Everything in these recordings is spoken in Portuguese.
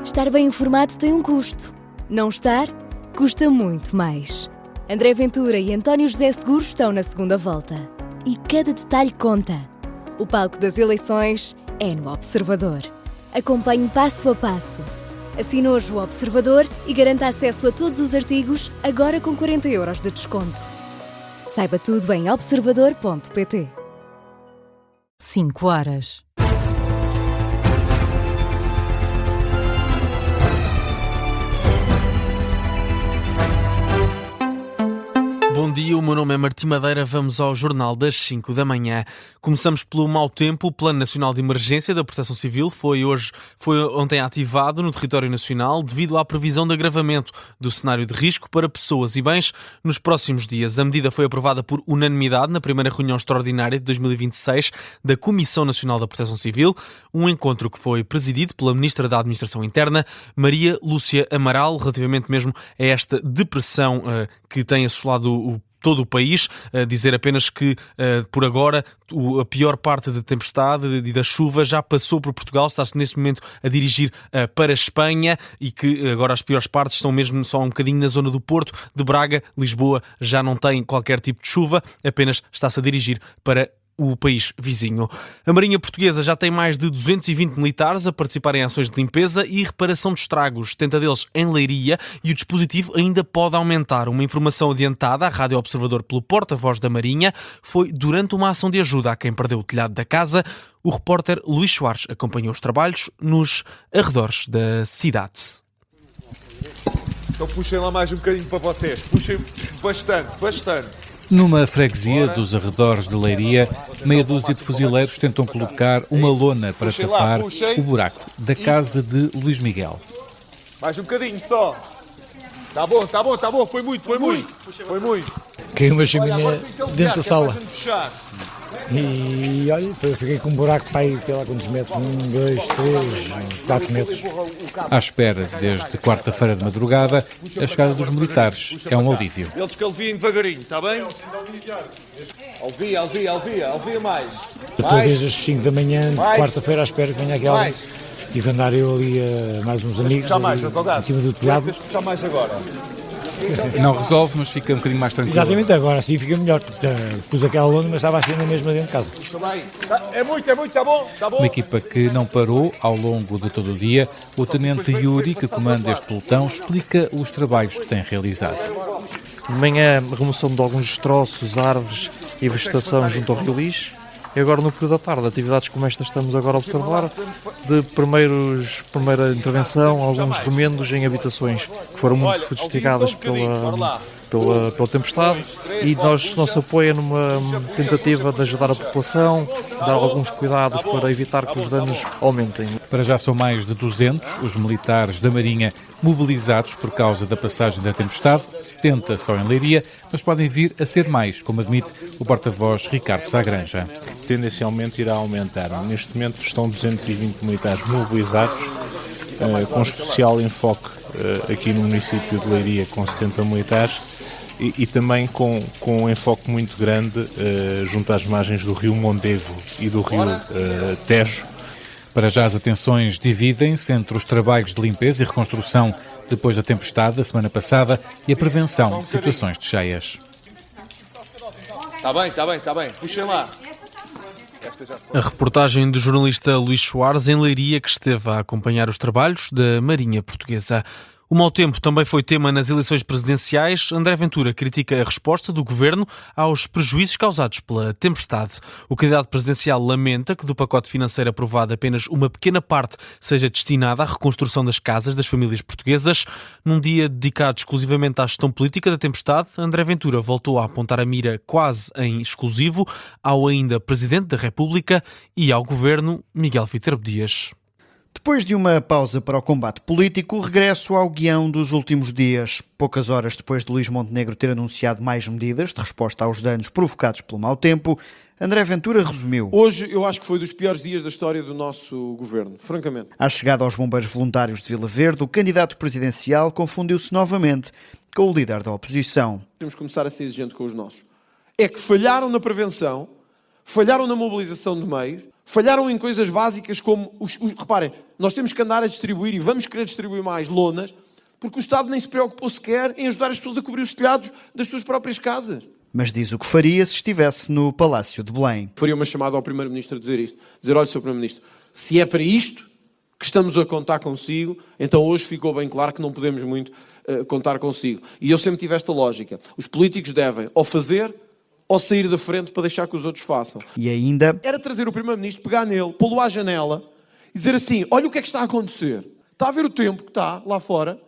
Estar bem informado tem um custo. Não estar, custa muito mais. André Ventura e António José Seguros estão na segunda volta. E cada detalhe conta. O palco das eleições é no Observador. Acompanhe passo a passo. Assine hoje o Observador e garanta acesso a todos os artigos, agora com 40 € de desconto. Saiba tudo em observador.pt. 5 horas. Bom dia, o meu nome é Martim Madeira, vamos ao Jornal das 5 da manhã. Começamos pelo mau tempo. O Plano Nacional de Emergência da Proteção Civil foi ontem ativado no território nacional devido à previsão de agravamento do cenário de risco para pessoas e bens nos próximos dias. A medida foi aprovada por unanimidade na primeira reunião extraordinária de 2026 da Comissão Nacional da Proteção Civil, um encontro que foi presidido pela Ministra da Administração Interna, Maria Lúcia Amaral, relativamente mesmo a esta depressão que tem assolado todo o país. Dizer apenas que, por agora, a pior parte da tempestade e da chuva já passou por Portugal, está-se neste momento a dirigir para a Espanha e que agora as piores partes estão mesmo só um bocadinho na zona do Porto, de Braga. Lisboa já não tem qualquer tipo de chuva, apenas está-se a dirigir para o país vizinho. A Marinha Portuguesa já tem mais de 220 militares a participar em ações de limpeza e reparação de estragos, 70 deles em Leiria, e o dispositivo ainda pode aumentar. Uma informação adiantada à Rádio Observador pelo porta-voz da Marinha foi durante uma ação de ajuda a quem perdeu o telhado da casa. O repórter Luís Soares acompanhou os trabalhos nos arredores da cidade. Então puxem lá mais um bocadinho para vocês. Puxem bastante. Numa freguesia dos arredores de Leiria, meia dúzia de fuzileiros tentam colocar uma lona para tapar o buraco da casa de Luís Miguel. Mais um bocadinho só. Tá bom. Foi muito. Caiu uma chaminé dentro da sala. E olha, fiquei com um buraco para aí, sei lá quantos metros, 1, 2, 3, 4 metros. À espera, desde quarta-feira de madrugada, a chegada dos militares é um alívio. Eles que aliviem devagarinho, está bem? Alivia mais. Estou desde as 5 da manhã, de quarta-feira, à espera que venha aqui alguém. Tive que andar eu ali a mais uns amigos, em cima do telhado. Puxar mais agora. Não resolve, mas fica um bocadinho mais tranquilo. Exatamente, agora sim fica melhor, porque pus aquela lona, mas estava a acender mesmo dentro de casa. É muito, está bom. Uma equipa que não parou ao longo de todo o dia. O tenente Yuri, que comanda este pelotão, explica os trabalhos que tem realizado. De manhã, a remoção de alguns destroços, árvores e vegetação junto ao Rio Lixo. E agora, no período da tarde, atividades como esta estamos agora a observar, de primeira intervenção, alguns remendos em habitações que foram muito fustigadas pela tempestade, e nosso apoio é numa tentativa de ajudar a população, dar alguns cuidados para evitar que os danos aumentem. Para já são mais de 200 os militares da Marinha mobilizados por causa da passagem da tempestade, 70 só em Leiria, mas podem vir a ser mais, como admite o porta-voz Ricardo Sagranja. Tendencialmente irá aumentar. Neste momento estão 220 militares mobilizados, com especial enfoque aqui no município de Leiria, com 70 militares, e também com um enfoque muito grande junto às margens do rio Mondego e do rio Tejo. Para já as atenções dividem-se entre os trabalhos de limpeza e reconstrução depois da tempestade da semana passada e a prevenção de situações de cheias. Está bem. Puxem lá. A reportagem do jornalista Luís Soares em Leiria, que esteve a acompanhar os trabalhos da Marinha Portuguesa. O mau tempo também foi tema nas eleições presidenciais. André Ventura critica a resposta do governo aos prejuízos causados pela tempestade. O candidato presidencial lamenta que do pacote financeiro aprovado apenas uma pequena parte seja destinada à reconstrução das casas das famílias portuguesas. Num dia dedicado exclusivamente à gestão política da tempestade, André Ventura voltou a apontar a mira quase em exclusivo ao ainda Presidente da República e ao governo Miguel Viterbo Dias. Depois de uma pausa para o combate político, regresso ao guião dos últimos dias. Poucas horas depois de Luís Montenegro ter anunciado mais medidas de resposta aos danos provocados pelo mau tempo, André Ventura resumiu. Hoje eu acho que foi dos piores dias da história do nosso governo, francamente. À chegada aos bombeiros voluntários de Vila Verde, o candidato presidencial confundiu-se novamente com o líder da oposição. Temos que começar a ser exigente com os nossos. É que falharam na prevenção, falharam na mobilização de meios, Falharam em coisas básicas como... reparem, nós temos que andar a distribuir e vamos querer distribuir mais lonas porque o Estado nem se preocupou sequer em ajudar as pessoas a cobrir os telhados das suas próprias casas. Mas diz o que faria se estivesse no Palácio de Belém. Faria uma chamada ao Primeiro-Ministro a dizer isto. Dizer, olha, Sr. Primeiro-Ministro, se é para isto que estamos a contar consigo, então hoje ficou bem claro que não podemos muito contar consigo. E eu sempre tive esta lógica. Os políticos devem ou fazer ou sair da frente para deixar que os outros façam. E ainda... Era trazer o Primeiro-Ministro, pegar nele, pô-lo à janela e dizer assim, olha o que é que está a acontecer. Está a ver o tempo que está lá fora?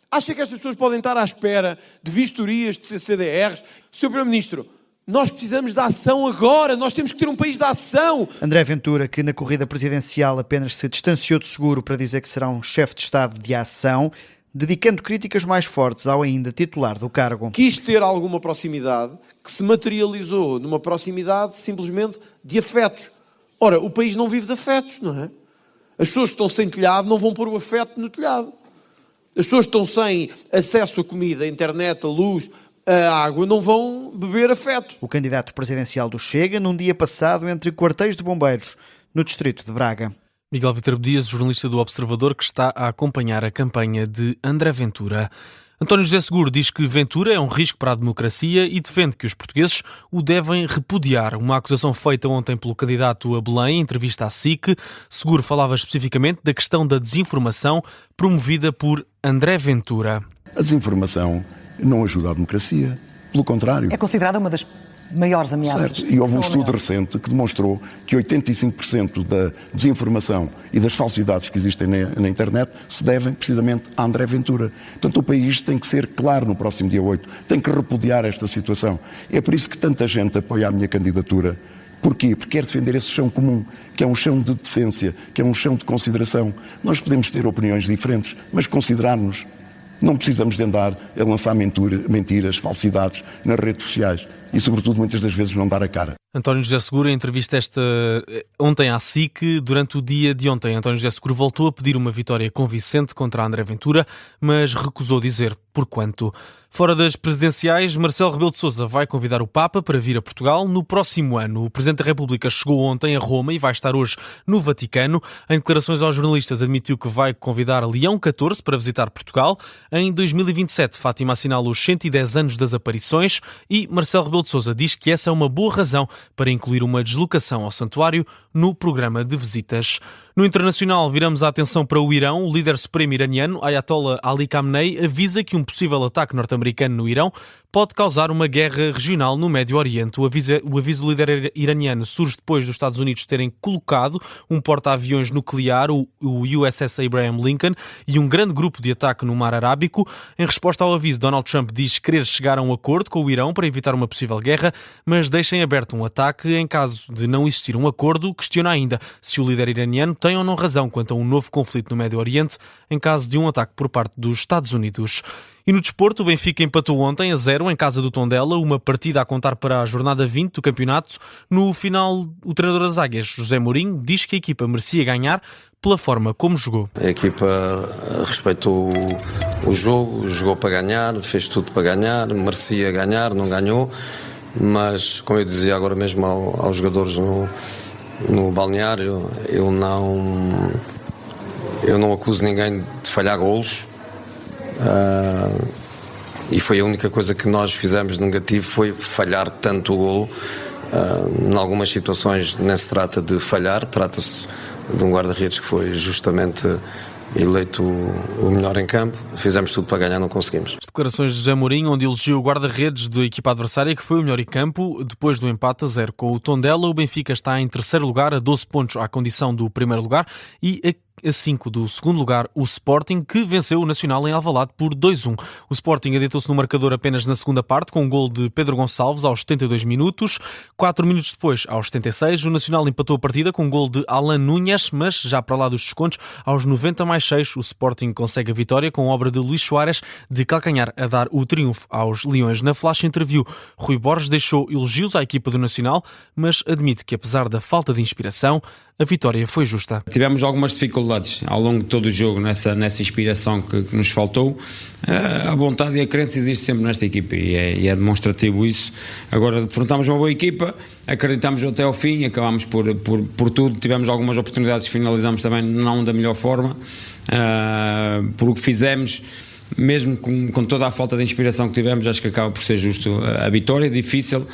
Acha que estas pessoas podem estar à espera de vistorias, de CDRs? Sr. Primeiro-Ministro, nós precisamos de ação agora. Nós temos que ter um país de ação. André Ventura, que na corrida presidencial apenas se distanciou de Seguro para dizer que será um chefe de Estado de ação, dedicando críticas mais fortes ao ainda titular do cargo. Quis ter alguma proximidade que se materializou numa proximidade simplesmente de afetos. Ora, o país não vive de afetos, não é? As pessoas que estão sem telhado não vão pôr o afeto no telhado. As pessoas que estão sem acesso a comida, a internet, a luz, a água, não vão beber afeto. O candidato presidencial do Chega, num dia passado entre quartéis de bombeiros, no distrito de Braga. Miguel Viterbo Dias, jornalista do Observador, que está a acompanhar a campanha de André Ventura. António José Seguro diz que Ventura é um risco para a democracia e defende que os portugueses o devem repudiar. Uma acusação feita ontem pelo candidato a Belém, em entrevista à SIC. Seguro falava especificamente da questão da desinformação promovida por André Ventura. A desinformação não ajuda a democracia, pelo contrário. É considerada uma das maiores ameaças. Certo. E houve um estudo recente que demonstrou que 85% da desinformação e das falsidades que existem na internet se devem precisamente a André Ventura. Portanto, o país tem que ser claro no próximo dia 8, tem que repudiar esta situação. É por isso que tanta gente apoia a minha candidatura. Porquê? Porque quer defender esse chão comum, que é um chão de decência, que é um chão de consideração. Nós podemos ter opiniões diferentes, mas considerar-nos. Não precisamos de andar a lançar mentiras, falsidades nas redes sociais e, sobretudo, muitas das vezes não dar a cara. António José Seguro, em entrevista ontem à SIC, durante o dia de ontem, António José Seguro voltou a pedir uma vitória convincente contra André Ventura, mas recusou dizer por quanto. Fora das presidenciais, Marcelo Rebelo de Sousa vai convidar o Papa para vir a Portugal no próximo ano. O Presidente da República chegou ontem a Roma e vai estar hoje no Vaticano. Em declarações aos jornalistas, admitiu que vai convidar Leão XIV para visitar Portugal. Em 2027, Fátima assinala os 110 anos das aparições e Marcelo Rebelo de Sousa diz que essa é uma boa razão para incluir uma deslocação ao santuário no programa de visitas. No internacional, viramos a atenção para o Irão. O líder supremo iraniano, Ayatollah Ali Khamenei, avisa que um possível ataque norte-americano no Irão pode causar uma guerra regional no Médio Oriente. O aviso do líder iraniano surge depois dos Estados Unidos terem colocado um porta-aviões nuclear, o USS Abraham Lincoln, e um grande grupo de ataque no Mar Arábico. Em resposta ao aviso, Donald Trump diz querer chegar a um acordo com o Irão para evitar uma possível guerra, mas deixa em aberto um ataque. Em caso de não existir um acordo, questiona ainda se o líder iraniano tem ou não razão quanto a um novo conflito no Médio Oriente em caso de um ataque por parte dos Estados Unidos. E no desporto, o Benfica empatou ontem a 0 em casa do Tondela, uma partida a contar para a jornada 20 do campeonato. No final, o treinador das Águias, José Mourinho, diz que a equipa merecia ganhar pela forma como jogou. A equipa respeitou o jogo, jogou para ganhar, fez tudo para ganhar, merecia ganhar, não ganhou, mas como eu dizia agora mesmo aos jogadores no balneário, eu não acuso ninguém de falhar golos. E foi a única coisa que nós fizemos de negativo, foi falhar tanto o golo. Em algumas situações nem se trata de falhar, trata-se de um guarda-redes que foi justamente eleito o melhor em campo. Fizemos tudo para ganhar, não conseguimos. As declarações de José Mourinho, onde elogiou o guarda-redes da equipa adversária, que foi o melhor em campo, depois do empate a 0 com o Tondela. O Benfica está em terceiro lugar, a 12 pontos à condição do primeiro lugar, e a 5 do segundo lugar, o Sporting, que venceu o Nacional em Alvalade por 2-1. O Sporting adeitou-se no marcador apenas na segunda parte, com um gol de Pedro Gonçalves aos 72 minutos. 4 minutos depois, aos 76, o Nacional empatou a partida com um gol de Alan Núñez, mas já para lá dos descontos, aos 90+6, o Sporting consegue a vitória com obra de Luís Soares de calcanhar a dar o triunfo aos Leões. Na flash interview, Rui Borges deixou elogios à equipa do Nacional, mas admite que apesar da falta de inspiração, a vitória foi justa. Tivemos algumas dificuldades ao longo de todo o jogo nessa inspiração que nos faltou. A vontade e a crença existe sempre nesta equipa e é demonstrativo isso. Agora defrontámos uma boa equipa, acreditamos até ao fim, acabámos por tudo, tivemos algumas oportunidades, finalizamos também não da melhor forma, por o que fizemos. Mesmo com toda a falta de inspiração que tivemos, acho que acaba por ser justo a vitória, difícil,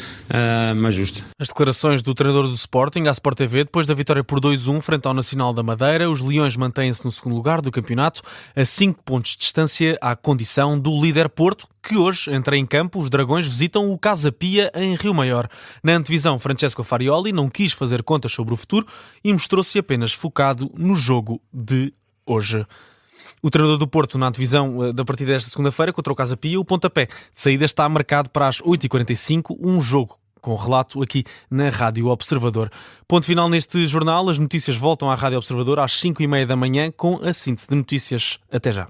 mas justa. As declarações do treinador do Sporting à Sport TV depois da vitória por 2-1 frente ao Nacional da Madeira. Os Leões mantêm-se no segundo lugar do campeonato, a 5 pontos de distância à condição do líder Porto, que hoje entra em campo. Os Dragões visitam o Casa Pia em Rio Maior. Na antevisão, Francesco Farioli não quis fazer contas sobre o futuro e mostrou-se apenas focado no jogo de hoje. O treinador do Porto, na antevisão da partida desta segunda-feira contra o Casa Pia, o pontapé de saída está marcado para as 8h45, um jogo com relato aqui na Rádio Observador. Ponto final neste jornal. As notícias voltam à Rádio Observador às 5h30 da manhã com a síntese de notícias. Até já.